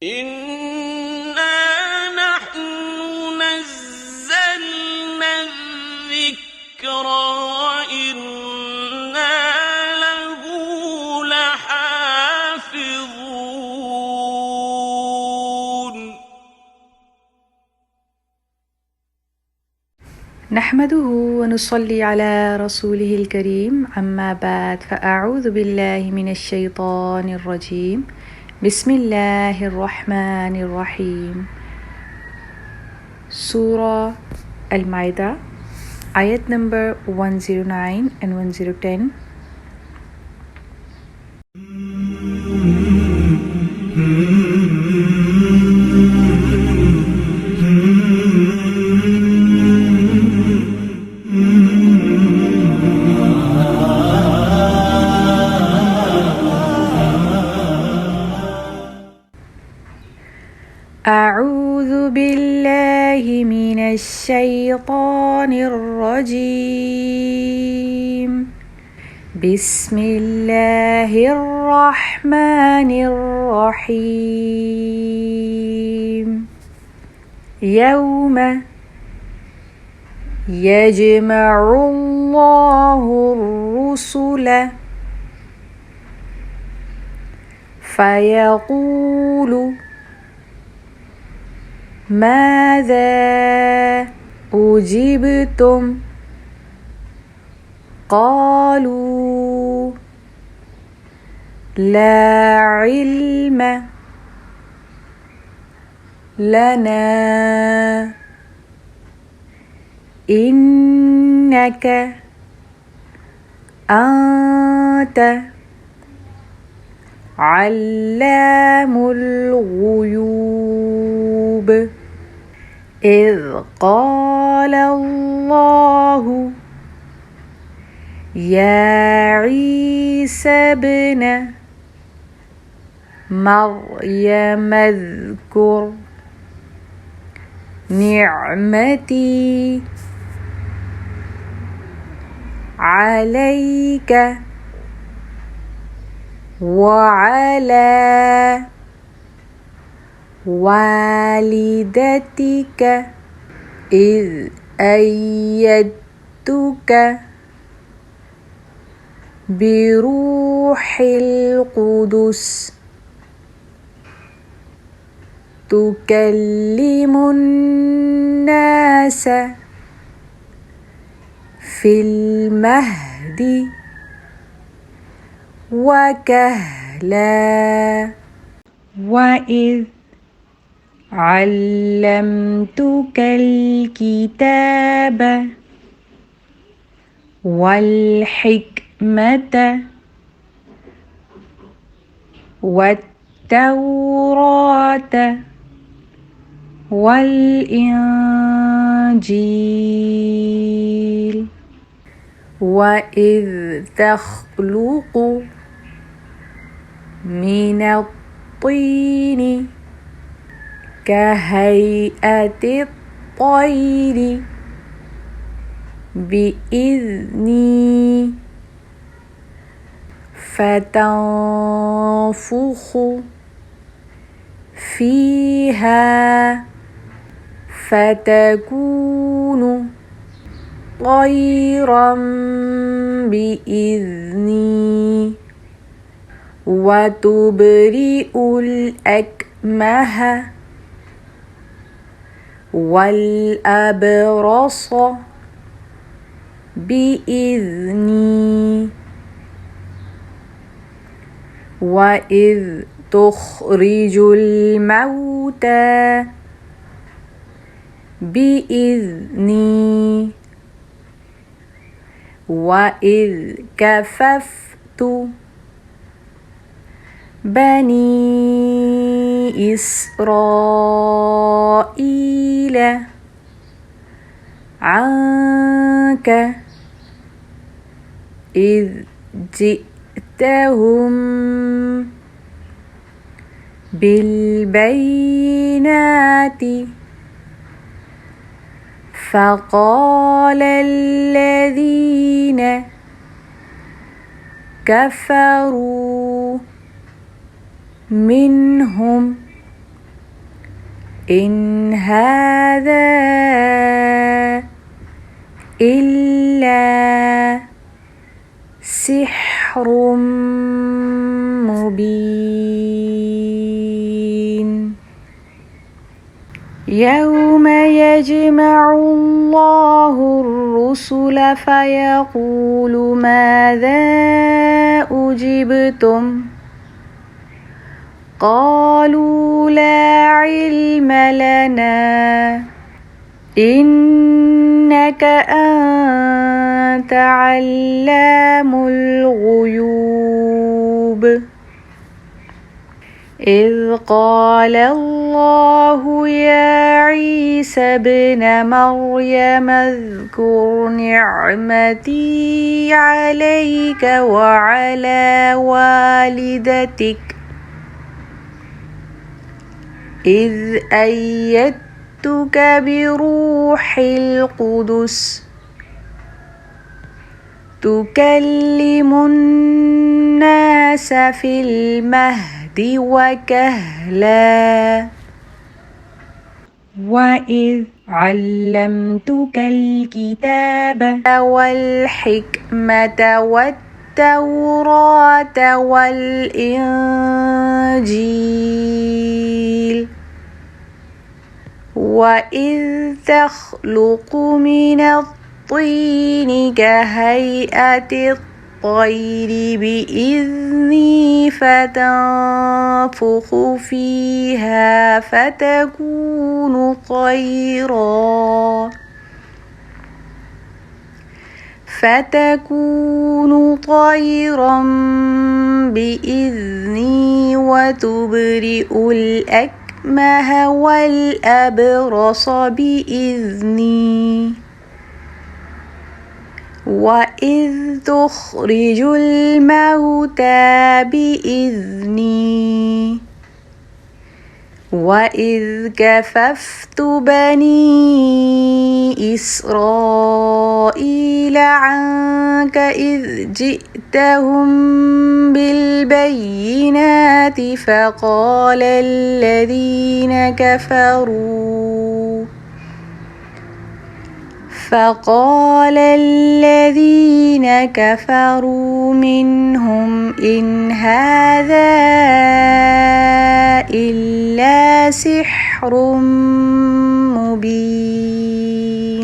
إِنَّا نَحْنُ نَزَّلْنَا الذِّكْرَ وَإِنَّا لَهُ لَحَافِظُونَ نحمده ونصلي على رسوله الكريم أما بعد فأعوذ بالله من الشيطان الرجيم بسم الله الرحمن الرحيم Surah Al-Ma'idah ayat number 109 and 1010. أعوذ بالله من الشيطان الرجيم بسم الله الرحمن الرحيم يوم يجمع الله الرسل فيقول ماذا أجبتم قالوا لا علم لنا إنك أنت علام الغيوب إذ قال الله يا عيسى ابن مريم اذكر نعمتي عليك وعلى والدتك إذ أيدتك بروح القدس تكلم الناس في المهد وكهلا وإذ علمتك الكتاب والحكمة والتوراة والإنجيل وإذ تخلق من الطين كهيئة الطير بإذني فتنفخ فيها فتكون طيرا بإذني وتبرئ الأكمه والأبرص بإذني وإذ تخرج الموتى بإذني وإذ كففت بني إسرائيل عنك إذ جئتهم بالبينات فقال الذين كفروا منهم إن هذا إلا سحر مبين يوم يجمع الله الرسل فيقول ماذا أجبتم قالوا لا علم لنا إنك أنت علام الغيوب إذ قال الله يا عيسى ابن مريم اذكر نعمتي عليك وعلى والدتك إذ أيدتك بروح القدس تكلم الناس في المهد وكهلا وإذ علمتك الكتاب والحكمة والتوراة والإنجيل وإذ تخلق من الطين كهيئة الطير بإذني فتنفخ فيها فتكون طيرا بإذني وتبرئ الأكمه والأبرص بإذني وإذ تخرج الموتى بإذني وإذ كففت بني إسرائيل عنك إذ جئتهم بالبينات فقال الذين كفروا منهم إن هذا إلا سحر مبين